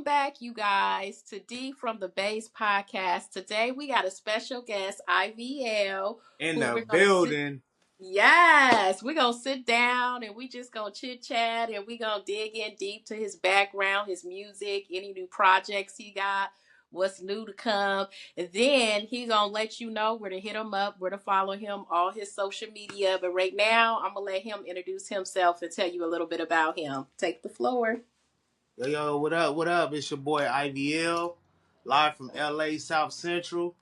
Welcome back, you guys, to D from the Base podcast. Today we got a special guest, IVL, In who the we're gonna sit. building. Yes, we're gonna sit down and we just gonna chit chat and we're gonna dig in deep to his background, his music, any new projects he got, what's new to come. And then he gonna let you know where to hit him up, where to follow him, all his social media. But right now, I'm gonna let him introduce himself and tell you a little bit about him. Take the floor. Yo, what up? What up? It's your boy IVL, live from LA South Central,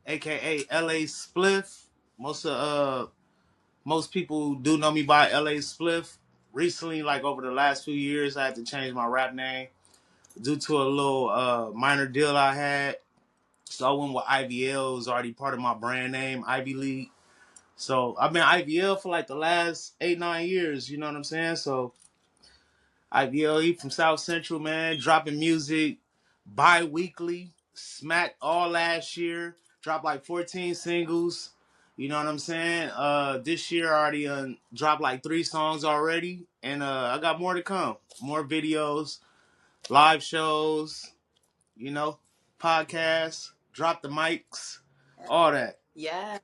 aka LA Spliff. Most people do know me by LA Spliff. Recently, like over the last few years, I had to change my rap name due to a little minor deal I had. So I went with IVL. It was already part of my brand name, Ivy League. So I've been IVL for like the last 8-9 years. You know what I'm saying? So IVLE from South Central, man, dropping music bi-weekly, smacked all last year, dropped like 14 singles. You know what I'm saying? This year I already dropped like 3 songs already, and I got more to come. More videos, live shows, you know, podcasts, drop the mics, all that. Yeah.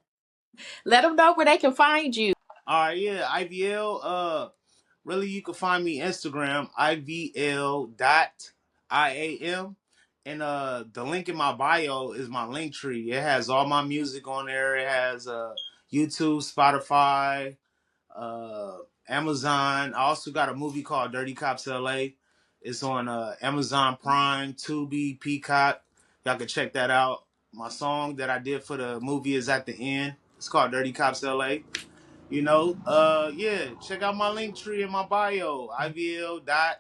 Let them know where they can find you. All right, yeah, IVL. Really, you can find me Instagram IVL.IAM, and the link in my bio is my link tree. It has all my music on there. It has YouTube, Spotify, uh, Amazon. I also got a movie called Dirty Cops LA. It's on Amazon Prime, Tubi, Peacock. Y'all can check that out. My song that I did for the movie is at the end. It's called Dirty Cops LA. Yeah, check out my link tree in my bio, IVL.IM.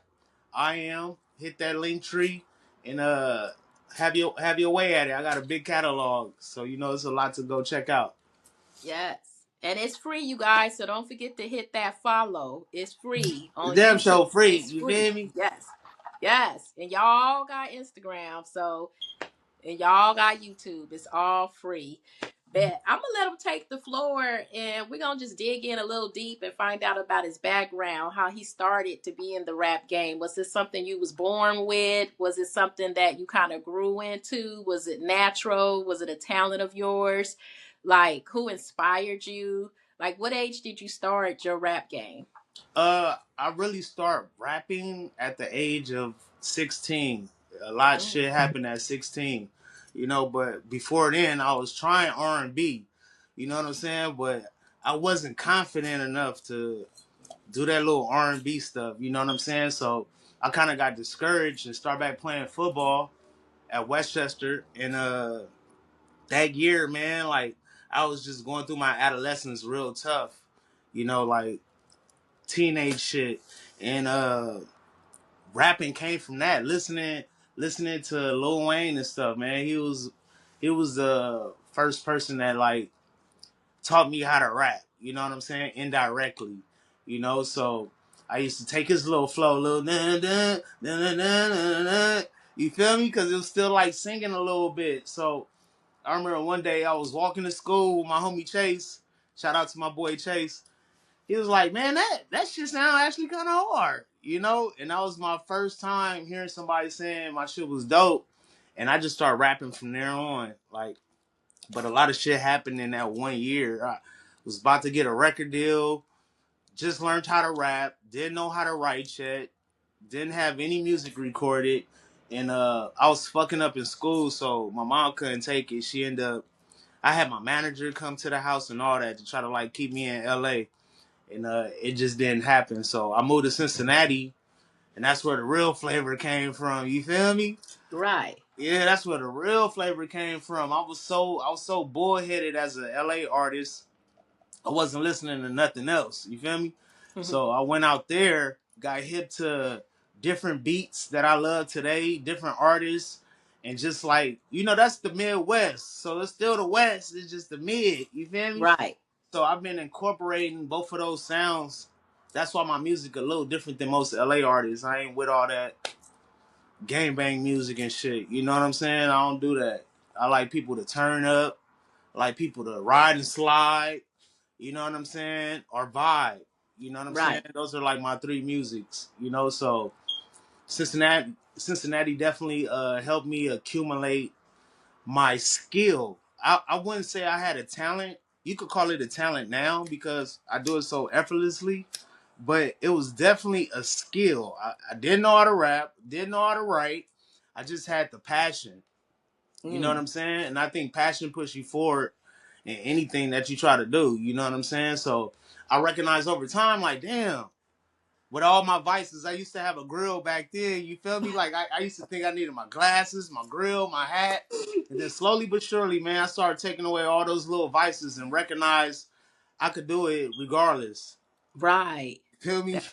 Hit that link tree and have your way at it. I got a big catalog, so it's a lot to go check out. Yes. And it's free, you guys. So don't forget to hit that follow. It's free The on damn YouTube. show free, It's you free. feel me? Yes. Yes. And y'all got Instagram. And y'all got YouTube. It's all free. But I'm going to let him take the floor and we're going to just dig in a little deep and find out about his background, how he started to be in the rap game. Was this something you was born with? Was it something that you kind of grew into? Was it natural? Was it a talent of yours? Like, who inspired you? Like, what age did you start your rap game? I really start rapping at the age of 16. A lot of Mm, shit happened at 16, but before then I was trying R&B, you know what I'm saying? But I wasn't confident enough to do that little R&B stuff, you know what I'm saying? So I kind of got discouraged and started back playing football at Westchester. And that year, man, like I was just going through my adolescence real tough, like teenage shit. And rapping came from that. Listening to Lil Wayne and stuff, man. He was the first person that like taught me how to rap. You know what I'm saying? Indirectly, So I used to take his little flow, little dun, dun, dun, dun, dun, dun, dun. You feel me? Because it was still like singing a little bit. So I remember one day I was walking to school with my homie Chase. Shout out to my boy Chase. He was like, "Man, that shit sound actually kind of hard, And that was my first time hearing somebody saying my shit was dope, and I just started rapping from there on. Like, but a lot of shit happened in that one year. I was about to get a record deal, just learned how to rap, didn't know how to write yet, didn't have any music recorded, and I was fucking up in school, so my mom couldn't take it. She ended up. I had my manager come to the house and all that to try to like keep me in LA, and it just didn't happen. So I moved to Cincinnati, and that's where the real flavor came from. You feel me? right. Yeah, that's where the real flavor came from. I was so bullheaded as a LA artist. I wasn't listening to nothing else. You feel me? So I went out there, got hip to different beats that I love today, different artists, and just like that's the Midwest. So it's still the West. It's just the mid. You feel me? Right. So I've been incorporating both of those sounds. That's why my music a little different than most LA artists. I ain't with all that gangbang music and shit. You know what I'm saying? I don't do that. I like people to turn up. I like people to ride and slide. You know what I'm saying? Or vibe. You know what I'm saying? Right. Those are like my three musics. So Cincinnati, Cincinnati definitely helped me accumulate my skill. I wouldn't say I had a talent. You could call it a talent now because I do it so effortlessly, but it was definitely a skill. I didn't know how to rap, didn't know how to write. I just had the passion. You know what Mm. I'm saying? And I think passion pushes you forward in anything that you try to do. You know what I'm saying? So I recognize over time, like, damn, with all my vices, I used to have a grill back then. You feel me? Like I used to think I needed my glasses, my grill, my hat. And then slowly but surely, man, I started taking away all those little vices and recognized I could do it regardless. Right. Feel me? That,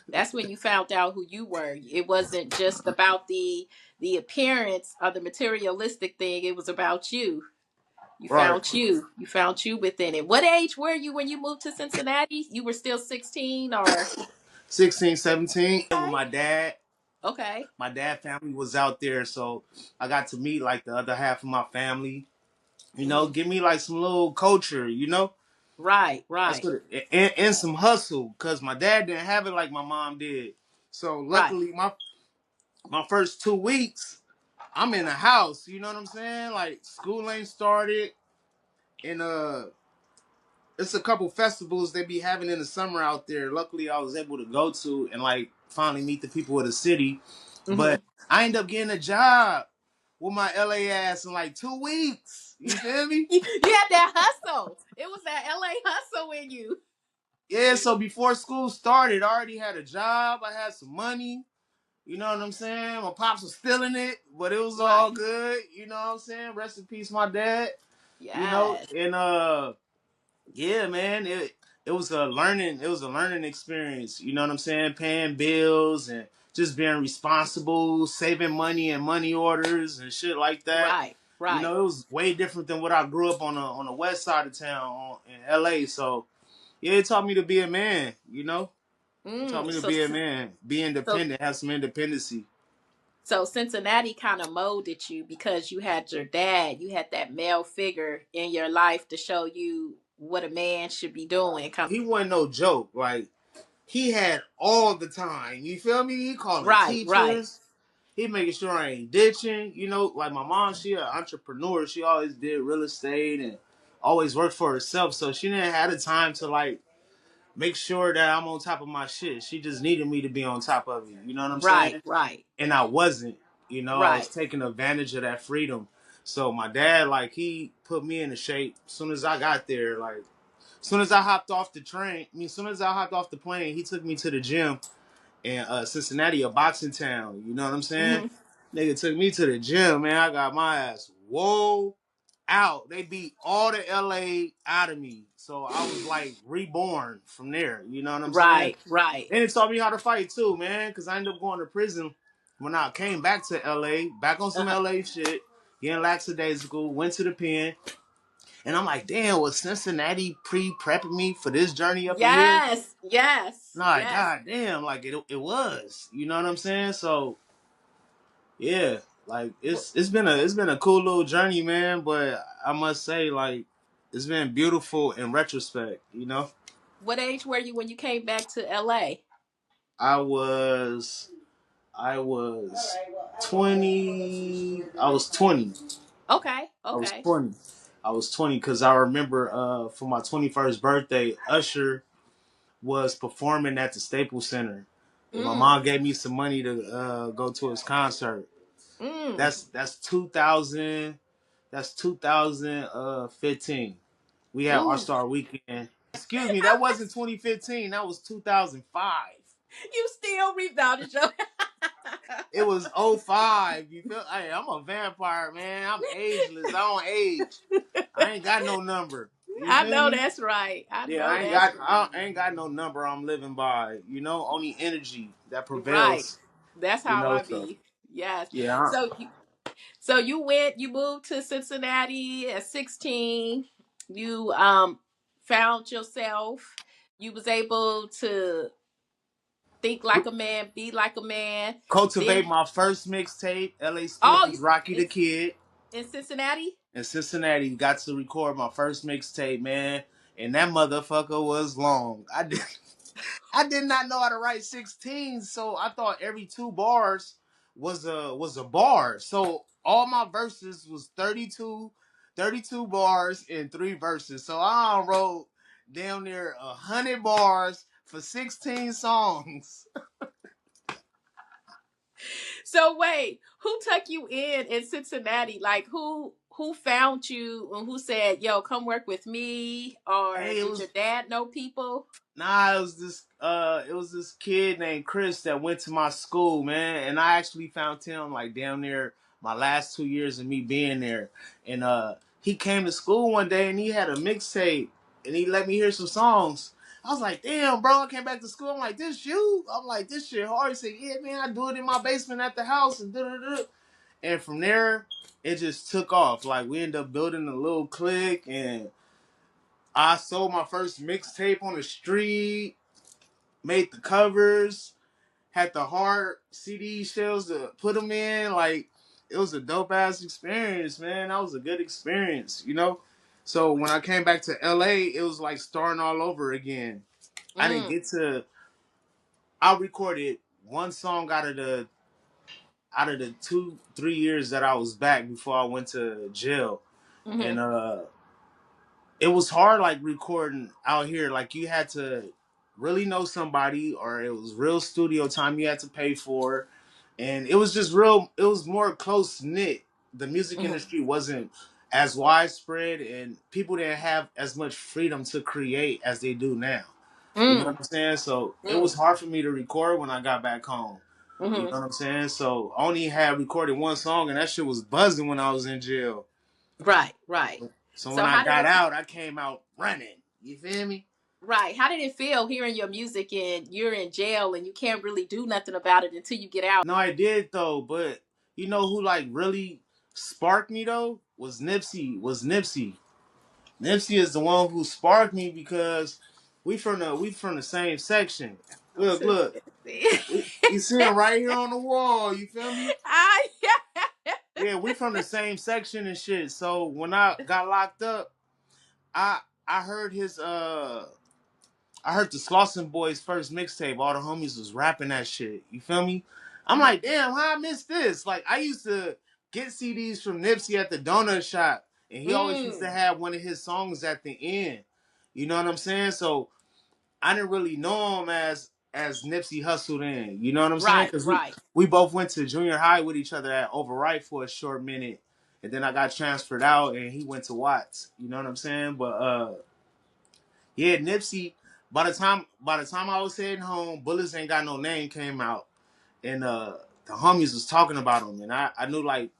that's when you found out who you were. It wasn't just about the appearance or the materialistic thing. It was about you. You Right. found you. You found you within it. What age were you when you moved to Cincinnati? You were still 16 or 16, 17 with okay. my dad. Okay. My dad family was out there, so I got to meet like the other half of my family. You know, Hmm. give me like some little culture, you know? Right, That's right, what and some hustle, cause my dad didn't have it like my mom did. So right. luckily my first 2 weeks, I'm in the house, you know what I'm saying? Like school ain't started and it's a couple festivals they be having in the summer out there. Luckily I was able to go to and like finally meet the people of the city. Hmm. But I ended up getting a job with my LA ass in like 2 weeks. You feel me? You had that hustle. It was that LA hustle in you. Yeah, so before school started, I already had a job. I had some money. You know what I'm saying? My pops was still in it, but it was all Right. good. You know what I'm saying? Rest in peace, my dad. You know, Yes. and yeah, man, it was a learning experience. You know what I'm saying? Paying bills and just being responsible, saving money and money orders and shit like that. Right. You Right. know, it was way different than what I grew up on the west side of town in LA. So yeah, it taught me to be a man. You know, it taught Mm. me to So be a man, be so independent, have some independency. so Cincinnati kind of molded you because you had your dad, you had that male figure in your life to show you what a man should be doing. He wasn't no joke. Like he had all the time. You feel me? He calling Right, right, teachers. He making sure I ain't ditching. You know, like my mom, she an entrepreneur. She always did real estate and always worked for herself. So she didn't have the time to like make sure that I'm on top of my shit. She just needed me to be on top of it. You know what I'm right, saying? right, And I wasn't. You know, I was right. taking advantage of that freedom. So my dad, like, he put me in the shape as soon as I got there. Like, as soon as I hopped off the train, I mean, as soon as I hopped off the plane, he took me to the gym in Cincinnati, a boxing town. You know what I'm saying? Hmm. Nigga took me to the gym, man. I got my ass whoa out. They beat all the LA out of me. So I was like reborn from there. You know what I'm saying? Right, right. And it taught me how to fight too, man. Because I ended up going to prison when I came back to LA, back on some Uh-huh. LA shit, getting lackadaisical, went to the pen. And I'm like, damn, was Cincinnati pre-prepping me for this journey up in here? Yes, yes, No, like, yes. god damn, like it was. You know what I'm saying? So yeah, like What, it's been a cool little journey, man. But I must say, like, it's been beautiful in retrospect. You know, what age were you when you came back to LA? I was I was 20. I was 20. Okay, I was okay. 20. I was 20 because I remember for my 21st birthday, Usher was performing at the Staples Center, and my Mm, mom gave me some money to go to his concert. mm. That's 2000. That's 2015. We had All Ooh, Star Weekend. Excuse me, that wasn't 2015. That was 2005. you still rebounded your. It was '05. You feel? Hey, I'm a vampire, man. I'm ageless. I don't age. I ain't got no number. You I feel know me? that's right. I Yeah, know that's I ain't got no number I'm living by. You know, only energy that right. prevails. That's You how know, I so be. Yes. yeah. So you moved to Cincinnati at 16. You found yourself. You was able to think like a man, be like a man. Cultivate Then my first mixtape, LA oh, Spliffers, Rocky the in, Kid. in Cincinnati? In Cincinnati, got to record my first mixtape, man. And that motherfucker was long. I did not know how to write 16, so I thought every two bars was a bar. So all my verses was 32 bars and 3 verses. So I wrote down near 100 bars for 16 songs. So wait, who took you in Cincinnati? Like who found you and who said, "Yo, come work with me"? Or Hey, it did was your dad know people? Nah, it was this kid named Chris that went to my school, man, and I actually found him like down there my last 2 years of me being there, and he came to school one day and he had a mixtape and he let me hear some songs. I was like, damn, bro, I came back to school. I'm like, this you? I'm like, this shit hard. He said, yeah, man, I do it in my basement at the house and da da da. And from there, it just took off. Like we ended up building a little clique, and I sold my first mixtape on the street, made the covers, had the hard CD shells to put them in. Like, it was a dope ass experience, man. That was a good experience, you know? So when I came back to LA, it was like starting all over again. I didn't Mm, get to, I recorded one song out of the 2-3 years that I was back before I went to jail. mm-hmm, And it was hard like recording out here. Like you had to really know somebody, or it was real studio time you had to pay for, and it was just real. It was more close knit. The music mm-hmm, industry wasn't as widespread, and people didn't have as much freedom to create as they do now. You know what mm, I'm saying? So it was mm, hard for me to record when I got back home. You mm-hmm. know what I'm saying? So I only had recorded one song, and that shit was buzzing when I was in jail. Right, right. So when So I how did got it? out, I came out running. You feel me? Right, how did it feel hearing your music and you're in jail and you can't really do nothing about it until you get out? No, I did though, but you know who like really sparked me though was Nipsey. Nipsey is the one who sparked me because we from the same section. I'm Look, so look, you see him right here on the wall. You feel me? I, Yeah, we from the same section and shit. So when I got locked up, I I heard his I heard the Slauson Boys first mixtape. All the homies was rapping that shit. You feel me? I'm Mhm. like, damn, how I missed this? Like, I used to get CDs from Nipsey at the donut shop, and he always used to Mm, have one of his songs at the end. You know what I'm saying? So I didn't really know him as Nipsey hustled in. You know what I'm saying? right, Because we right. we both went to junior high with each other at Overripe for a short minute, and then I got transferred out, and he went to Watts. You know what I'm saying? But yeah, Nipsey. By the time I was heading home, Bullets Ain't Got No Name came out, and the homies was talking about him, and I knew like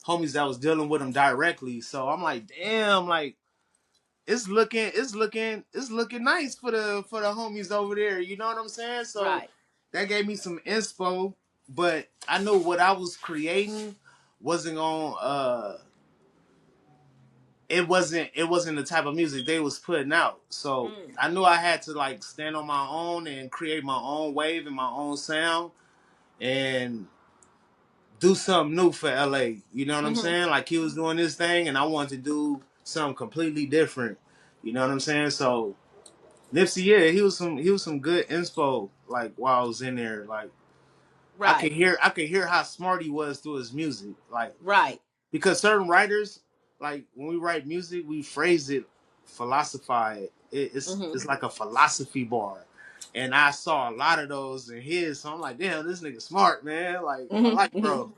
homies that was dealing with him directly. So I'm like, damn, like it's looking nice for the homies over there. You know what I'm saying? So Right. that gave me some inspo, but I knew what I was creating wasn't on it wasn't the type of music they was putting out. So Mm, I knew I had to like stand on my own and create my own wave and my own sound and do something new for LA. You know what I'm mm-hmm. saying? Like he was doing this thing and I wanted to do something completely different. You know what I'm saying? So Nipsey, yeah, he was some good inspo like while I was in there. Like I could Right, hear I could hear how smart he was through his music. Like right. because certain writers, like when we write music, we phrase it, philosophize it. Mm-hmm, It's like a philosophy bar, and I saw a lot of those in his. So I'm like, damn, this nigga smart, man. Like I mm-hmm, like mm-hmm. bro,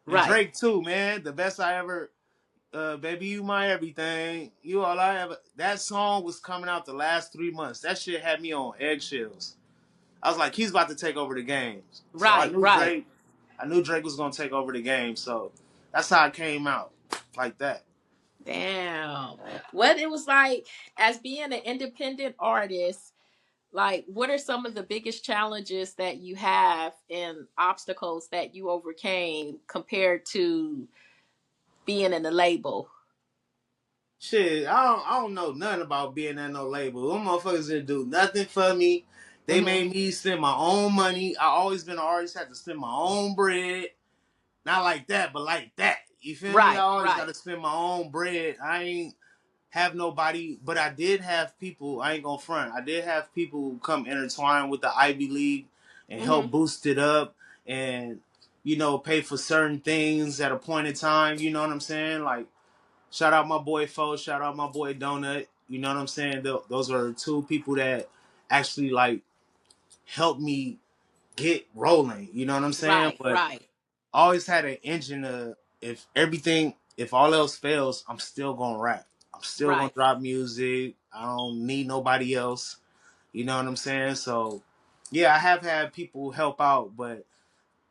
and Right. Drake too, man. The best I ever. Baby, you my everything. You all I ever. That song was coming out the last 3 months. That shit had me on eggshells. I was like, he's about to take over the game. So I Right, knew right. Drake. I knew Drake was gonna take over the game. So that's how it came out, like that. Damn. What it was like as being an independent artist, like what are some of the biggest challenges that you have and obstacles that you overcame compared to being in a label? Shit, I don't know nothing about being at no label. Them motherfuckers didn't do nothing for me. They Mm-hmm. made me spend my own money. I always been an artist, had to spend my own bread. Not like that, but like that. You feel me? I Right, always got right. to spend my own bread. I ain't have nobody, but I did have people. I ain't gonna front. I did have people come intertwine with the Ivy League and Mm-hmm. help boost it up. And pay for certain things at a point in time. You know what I'm saying? Like, shout out my boy Fo, shout out my boy Donut. You know what I'm saying? Those are two people that actually like helped me get rolling. You know what I'm saying? Right, But right, I always had an engine of if all else fails, I'm still gonna rap. I'm still gonna right. drop music. I don't need nobody else. You know what I'm saying? So yeah, I have had people help out, but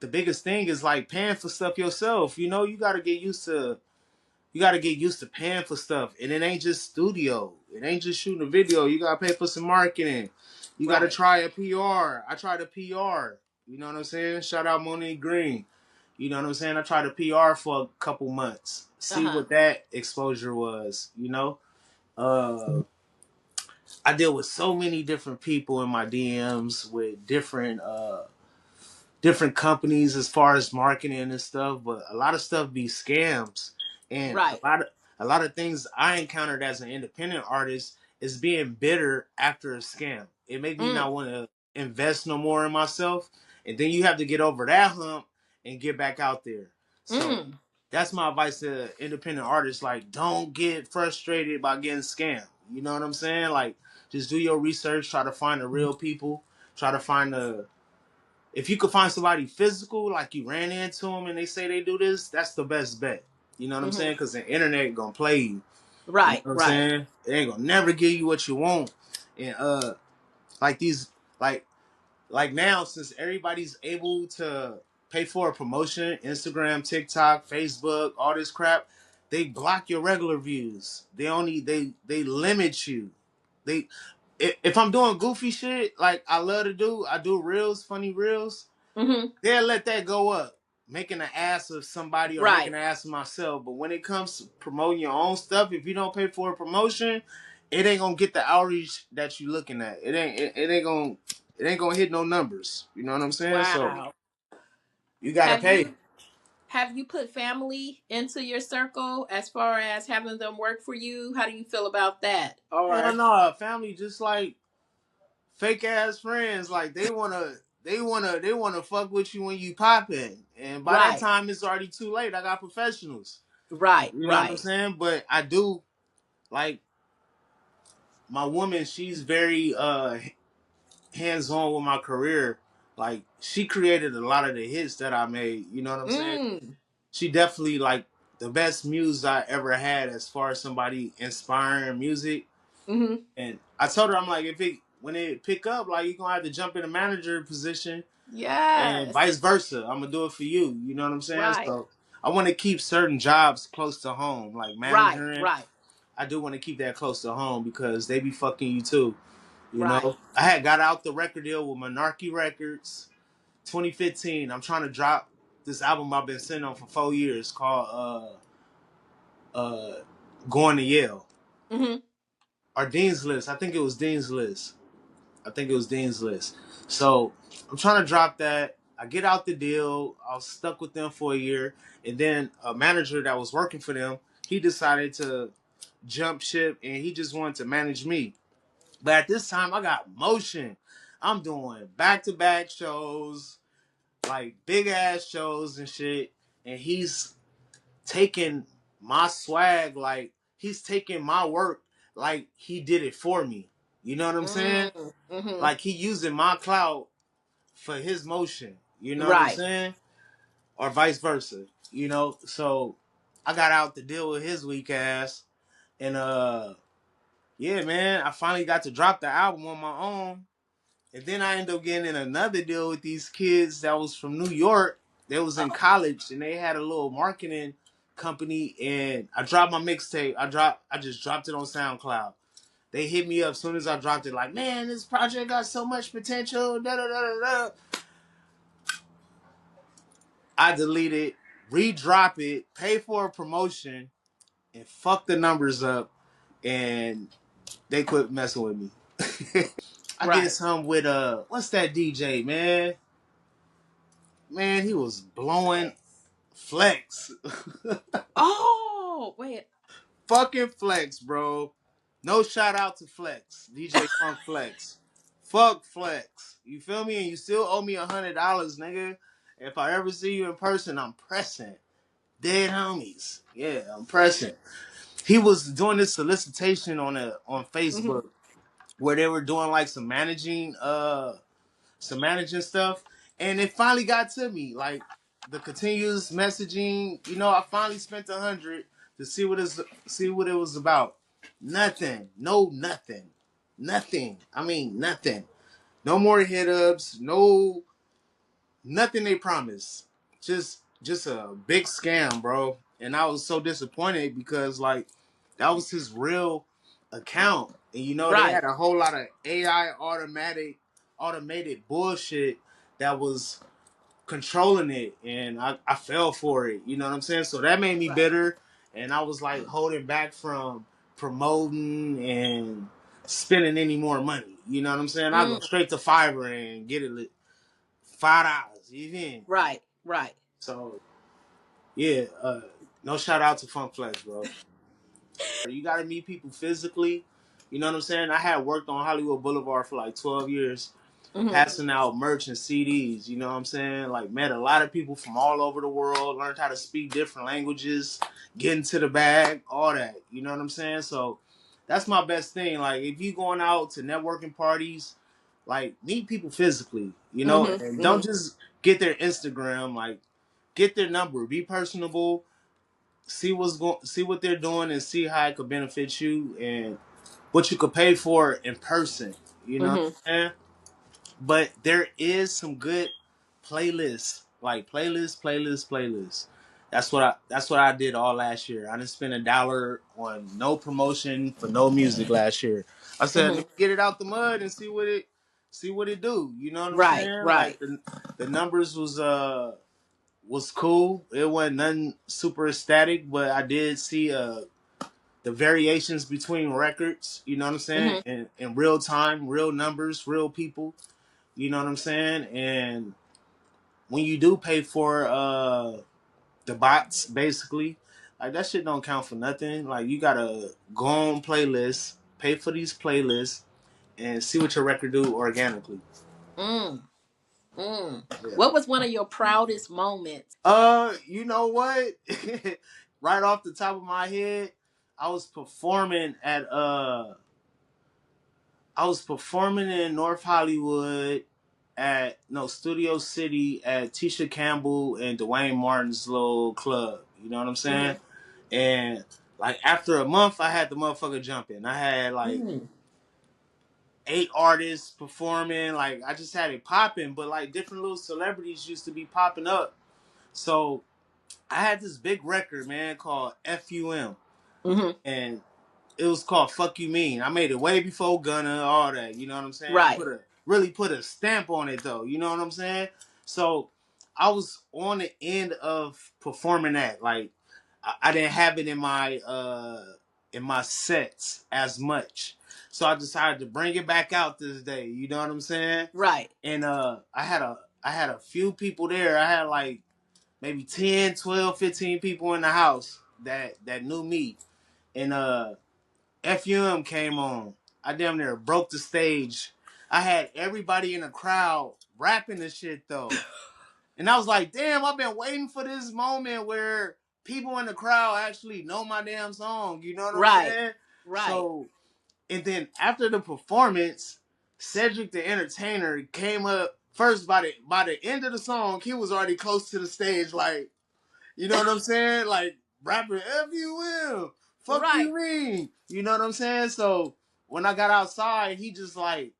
the biggest thing is like paying for stuff yourself. You got to get used to paying for stuff, and it ain't just studio. It ain't just shooting a video. You got to pay for some marketing. You got to Right. try a PR. I tried a PR. You know what I'm saying? Shout out Monique Green. You know what I'm saying? I tried a PR for a couple months. See Uh-huh. what that exposure was. Uh, I deal with so many different people in my DMs with different companies as far as marketing and stuff, but a lot of stuff be scams, and a Right. lot of a lot of things I encountered as an independent artist is being bitter after a scam. It made me Mm, not want to invest no more in myself, and then you have to get over that hump and get back out there. So mm, that's my advice to independent artists: like, don't get frustrated by getting scammed. You know what I'm saying? Like, just do your research, try to find the real people, try to find the if you could find somebody physical, like you ran into them and they say they do this, that's the best bet. You know what I'm mm-hmm. saying? Because the internet gonna play you. You know Right, what I'm right. saying? It ain't gonna never give you what you want. And like these, like now, since everybody's able to pay for a promotion, Instagram, TikTok, Facebook, all this crap, they block your regular views. They limit you. They if I'm doing goofy shit like I love to do, I do reels, funny reels. Mm-hmm. They'll let that go up, making an ass of somebody or making Right. an ass of myself. But when it comes to promoting your own stuff, if you don't pay for a promotion, it ain't gonna get the outreach that you looking at. It ain't gonna hit no numbers. You know what I'm saying? So Wow. you gotta Have pay. you have you put family into your circle as far as having them work for you? How do you feel about that? Hell Or no, family just like fake ass friends. Like they wanna fuck with you when you pop in, and by that right, time it's already too late. I got professionals. right, You know what I'm right. saying? But I do like my woman. She's very hands on with my career. Like she created a lot of the hits that I made. You know what I'm saying? Mm. She definitely like the best muse I ever had as far as somebody inspiring music. Mm-hmm. And I told her, I'm like, when it pick up, like you're gonna have to jump in a manager position and Yes. vice versa. I'm gonna do it for you. You know what I'm saying? Right. So I want to keep certain jobs close to home, like Right. managing. Right. I do want to keep that close to home because they be fucking you too. You Right. know, I had got out the record deal with Monarchy Records, 2015. I'm trying to drop this album I've been sitting on for 4 years called Going to Yale Mm-hmm. or Dean's List. I think it was Dean's List. I think it was Dean's List. So I'm trying to drop that. I get out the deal. I was stuck with them for a year, and then a manager that was working for them, he decided to jump ship, and he just wanted to manage me. But at this time, I got motion. I'm doing back to back shows, like big ass shows and shit. And he's taking my swag, like he's taking my work, like he did it for me. You know what I'm saying? Mm. Mm-hmm. Like he using my clout for his motion. You know what I'm Right. saying? Or vice versa. So I got out to deal with his weak ass, and yeah, man, I finally got to drop the album on my own. And then I ended up getting in another deal with these kids that was from New York. They was in Oh. college and they had a little marketing company. And I dropped my mixtape. I just dropped it on SoundCloud. They hit me up as soon as I dropped it, like, man, this project got so much potential. Da da da da da. I delete it, re-drop it, pay for a promotion, and fuck the numbers up. And they quit messing with me. I get Right. some with what's that DJ, man? Man, he was blowing Flex. Oh, wait. Fucking Flex, bro. No shout out to Flex. DJ Funk Flex. Fuck Flex. You feel me? And you still owe me $100, nigga. If I ever see you in person, I'm pressing. Dead homies. Yeah, I'm pressing. He was doing this solicitation on Mhm. Facebook where they were doing like some managing stuff, and it finally got to me. Like the continuous messaging, I finally spent 100 to see what it was about. Nothing, no nothing, nothing. I mean nothing. No more hit ups. No nothing they promised. Just a big scam, bro. And I was so disappointed because like that was his real account. And they Right. had a whole lot of AI automated bullshit that was controlling it, and I fell for it. You know what I'm saying? So that made me Right. bitter, and I was like holding back from promoting and spending any more money. You know what I'm saying? I go Mm. straight to Fiverr and get it $5. You mean? Right. Right. So yeah, no shout out to Funk Flex, bro. You gotta meet people physically. You know what I'm saying? I had worked on Hollywood Boulevard for like 12 years, Mhm. passing out merch and CDs. You know what I'm saying? Like met a lot of people from all over the world, learned how to speak different languages, get into the bag, all that. You know what I'm saying? So that's my best thing. Like if you going out to networking parties, like meet people physically, Mhm. and don't Mhm. just get their Instagram. Like get their number, be personable, see what they're doing, and see how it could benefit you and what you could pay for in person. You know what Mhm. I'm saying? But there is some good playlists, like playlists. That's what I did all last year. I didn't spend $1 on no promotion for no music last year. I said, let me Mhm. get it out the mud and see what it do. You know what I'm Right. saying? Like Right. the numbers was cool. It wasn't nothing super ecstatic, but I did see the variations between records. You know what I'm saying? Mhm. In real time, real numbers, real people. You know what I'm saying? And when you do pay for the bots, basically, like that shit don't count for nothing. Like you gotta go on playlists, pay for these playlists, and see what your record do organically. Mm. Mm. Yeah. What was one of your proudest moments? You know what? Right off the top of my head, I was performing at I was performing in North Hollywood at no Studio City at Tisha Campbell and Dwayne Martin's little club. You know what I'm saying? Mhm. And like after a month, I had the motherfucker jumping. I had like Mm. 8 artists performing. Like I just had it popping, but like different little celebrities used to be popping up. So I had this big record, man, called FUM, Mhm. and it was called "Fuck You Mean." I made it way before Gunna, all that. You know what I'm saying? I Right. really put a stamp on it though. You know what I'm saying? So I was on the end of performing that. Like I didn't have it in my sets as much. So I decided to bring it back out this day. You know what I'm saying? Right. And I had a few people there. I had like maybe 10, 12, 15 people in the house that knew me. And FUM came on. I damn near broke the stage. I had everybody in the crowd rapping this shit though. And I was like, damn, I've been waiting for this moment where people in the crowd actually know my damn song. You know what I'm Right. saying? Right. So, and then after the performance, Cedric the Entertainer came up first. By the end of the song, he was already close to the stage, like, you know what I'm saying? Like rapping FUM, fuck Right. you mean. You know what I'm saying? So when I got outside, he just like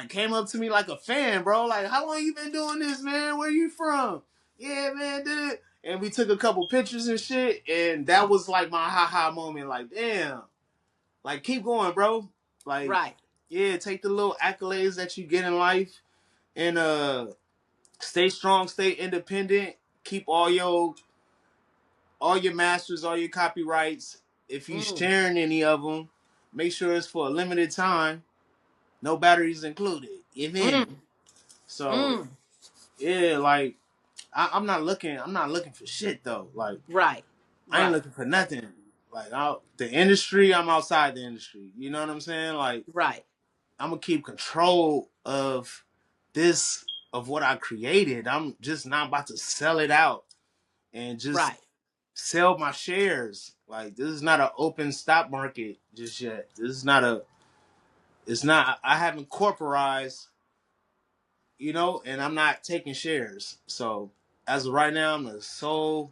came up to me like a fan, bro. Like, how long you been doing this, man? Where you from? Yeah, man, did it. And we took a couple pictures and shit, and that was like my ha moment. Like, damn, like keep going, bro. Like, Right. yeah, take the little accolades that you get in life, and stay strong, stay independent. Keep all your masters, all your copyrights. If you Mm. sharing any of them, make sure it's for a limited time. No batteries included. You feel me? Mm. So Mm. yeah, like I'm not looking. I'm not looking for shit though. Like Right. I ain't Right. looking for nothing. Like the industry, I'm outside the industry. You know what I'm saying? Like Right. I'm gonna keep control of this of what I created. I'm just not about to sell it out and just Right. sell my shares. Like this is not an open stock market just yet. This is not a. It's not. I haven't corporized, and I'm not taking shares. So as of right now, I'm the sole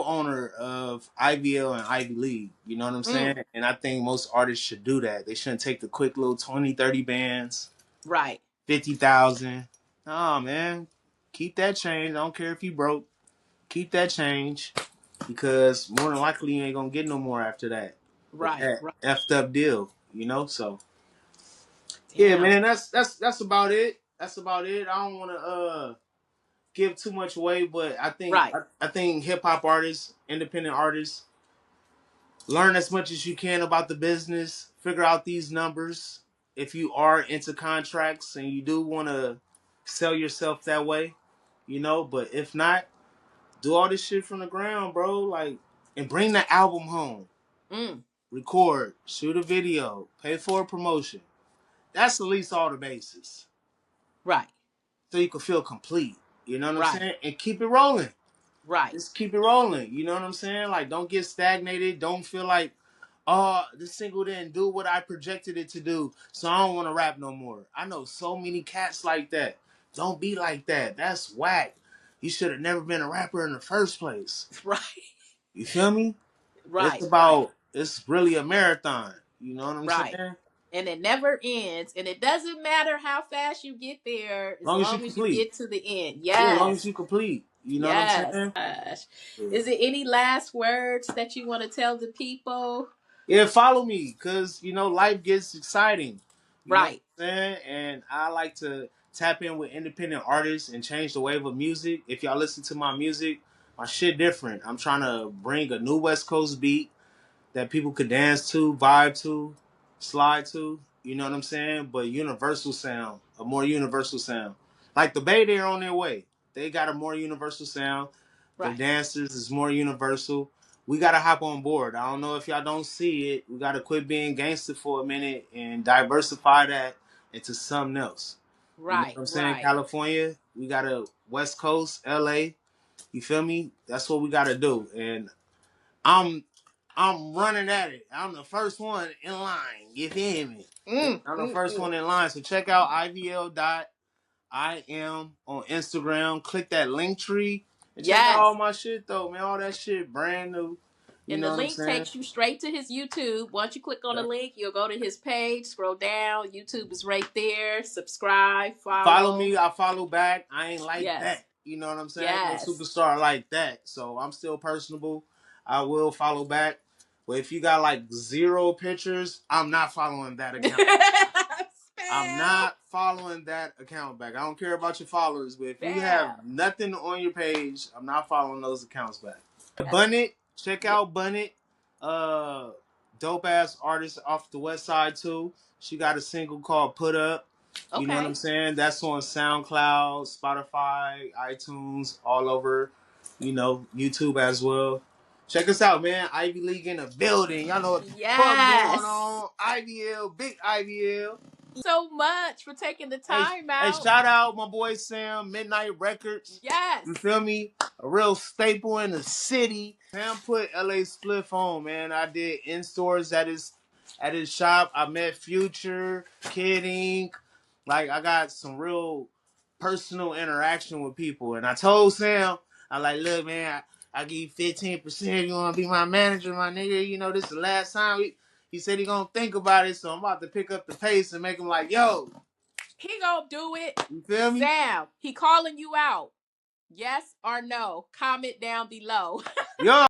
owner of IVL and Ivy League. You know what I'm saying? Mm. And I think most artists should do that. They shouldn't take the quick little 20, 30 bands, Right. 50,000. Nah, man. Keep that change. I don't care if you broke. Keep that change because more than likely you ain't gonna get no more after that with Right. that Right. effed up deal. So yeah, Damn. man, that's about it. That's about it. I don't want to give too much away, but I think Right. I think hip hop artists, independent artists, learn as much as you can about the business. Figure out these numbers. If you are into contracts and you do want to sell yourself that way. But if not, do all this shit from the ground, bro. Like, and bring the album home. Mm. Record, shoot a video, pay for a promotion. That's at least all the bases. Right. So you can feel complete. You know what I'm Right. saying? And keep it rolling. Right. Just keep it rolling. You know what I'm saying? Like, don't get stagnated. Don't feel like, oh, this single didn't do what I projected it to do, so I don't want to rap no more. I know so many cats like that. Don't be like that. That's whack. You should have never been a rapper in the first place. Right. You feel me? Right. Right. It's really a marathon. You know what I'm Right. saying? And it never ends. And it doesn't matter how fast you get there As as long as you long as you complete. get to the end. Yeah, as long as Yes. you complete. You know what I'm Yes. saying? Gosh. Yeah. Is there any last words that you want to tell the people? Yeah, follow me, cause life gets exciting. You know what Right. I'm saying? And I like to tap in with independent artists and change the wave of music. If y'all listen to my music, my shit different. I'm trying to bring a new West Coast beat that people could dance to, vibe to, slide to. You know what I'm saying? But universal sound, a more universal sound. Like the Bay, they're on their way. They got a more universal sound. The Right. dancers is more universal. We gotta hop on board. I don't know if y'all don't see it. We gotta quit being gangster for a minute and diversify that into something else. You know Right. what I'm saying? Right. California, we got a West Coast, LA. You feel me? That's what we gotta do. And I'm I'm running at it. I'm the first one in line. You feel me? Mm, I'm the mm, first mm. one in line. So check out IVL.IM on Instagram. Click that link tree and check out all Yes. my shit though, man. All that shit brand new. You And know the what I'm link saying? takes you straight to his YouTube. Once you click on the Yeah. link, you'll go to his page, scroll down. YouTube is right there. Subscribe, Follow follow. me, I follow back. I ain't like Yes. that. You know what I'm saying? I ain't no Yes. superstar like that. So I'm still personable. I will follow back. But if you got like zero pictures, I'm not following that account. I'm Spam. not following that account back. I don't care about your followers, but if you have Spam. nothing on your page, I'm not following those accounts back. Yes. Bunnet, check Yeah. out Bunnet. Dope ass artist off the west side too. She got a single called Put Up. You know what Okay. I'm saying? That's on SoundCloud, Spotify, iTunes, all over, YouTube as well. Check us out, man. Ivy League in the building. Y'all know what the fuck going Yes. on. IVL, big IVL. So much for taking the Hey, time hey, out. shout out my boy Sam, Midnight Records. Yes. You feel me? A real staple in the city. Sam put LA Spliff on, man. I did in stores at his shop. I met Future, Kid Ink. Like I got some real personal interaction with people. And I told Sam, I like, look, man, I give you 15%. You wanna be my manager, my nigga. This is the last time. He said he gonna think about it, so I'm about to pick up the pace and make him like, yo, He gonna do it. you feel me? Sam, he calling you out. Yes or no? Comment down below. Yo.